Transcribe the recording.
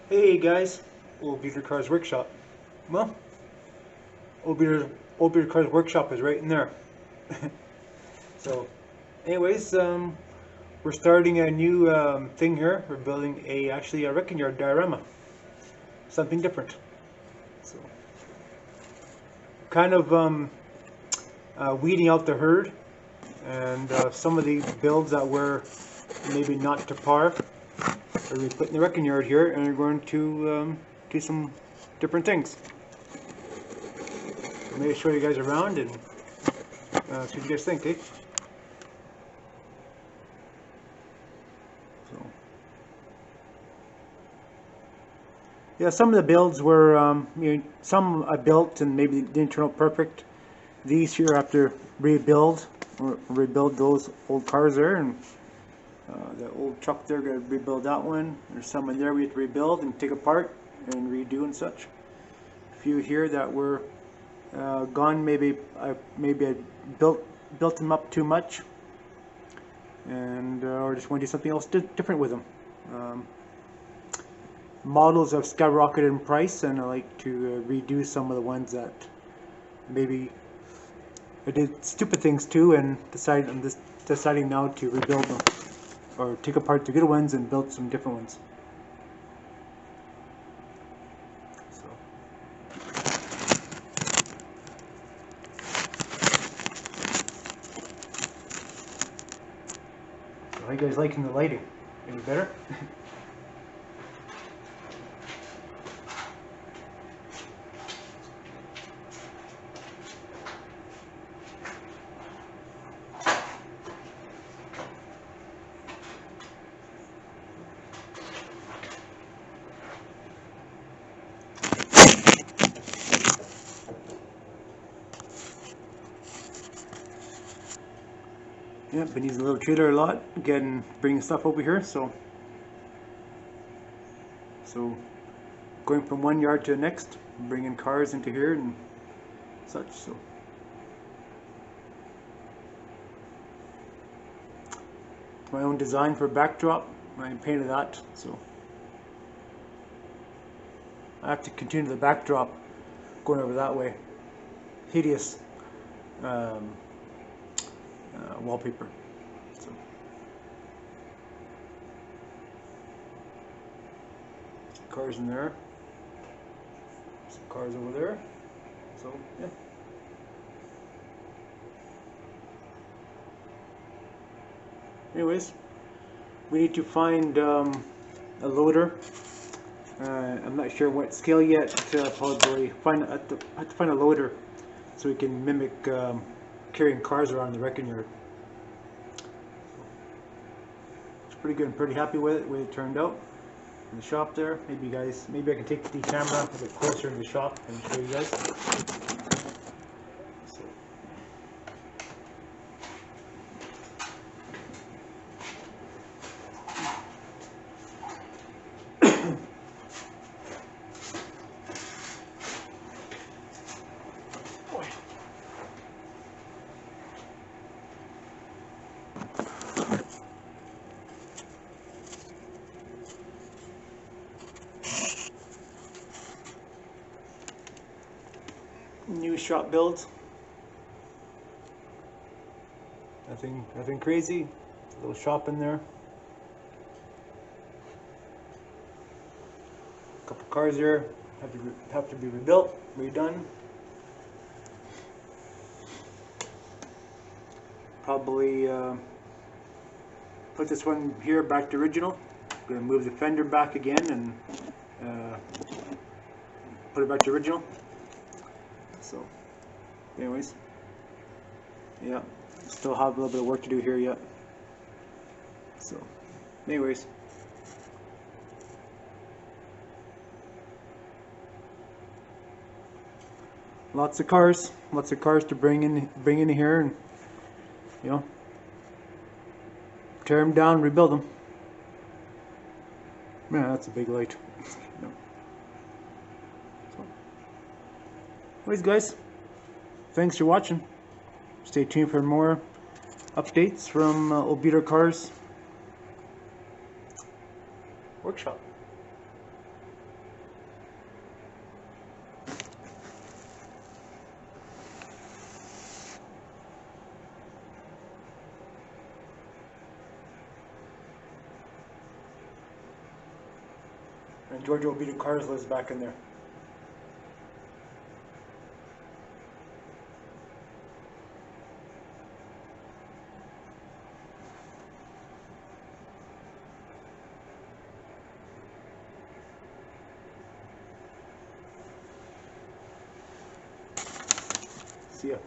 Hey guys, Oldbeatercars Workshop. Well, Oldbeatercars Workshop is right in there. So, anyways, we're starting a new thing here. We're building actually a wrecking yard diorama, something different. So, kind of weeding out the herd, and some of the builds that were maybe not to par. We're putting the wrecking yard here, and we're going to do some different things. Maybe show you guys around and see what you guys think, eh? So, yeah, some of the builds were, some I built and maybe didn't turn out perfect. These here I have to rebuild, or rebuild those old cars there, and the old truck there, got to rebuild that one. There's some in there we have to rebuild and take apart and redo and such. A few here that were gone. Maybe I built them up too much, and or just want to do something else different with them. Models have skyrocketed in price, and I like to redo some of the ones that maybe I did stupid things too, and I'm just deciding now to rebuild them, or take apart the good ones and build some different ones. So, how are you guys liking the lighting? Any better? Yeah, been using the little trailer a lot, bringing stuff over here, so going from one yard to the next, bringing cars into here and such. So my own design for backdrop, I painted that, so I have to continue the backdrop going over that way. Hideous wallpaper. So, cars in there, some cars over there. So yeah. Anyways, we need to find a loader. I'm not sure what scale yet. Probably have to find a loader so we can mimic carrying cars around the wrecking yard. It's pretty good. I'm pretty happy with it, the way it turned out in the shop there. Maybe I can take the camera a bit closer to the shop and show you guys. So. New shop builds. Nothing crazy. A little shop in there. A couple cars there have to be rebuilt, redone. Probably put this one here back to original. I'm gonna move the fender back again and put it back to original. So, anyways, yeah, still have a little bit of work to do here yet. So, anyways, lots of cars to bring in here, and tear them down, rebuild them. Man, that's a big light. No. So. Anyways, guys, thanks for watching. Stay tuned for more updates from Oldbeatercars Workshop. And George Oldbeatercars lives back in there. See ya.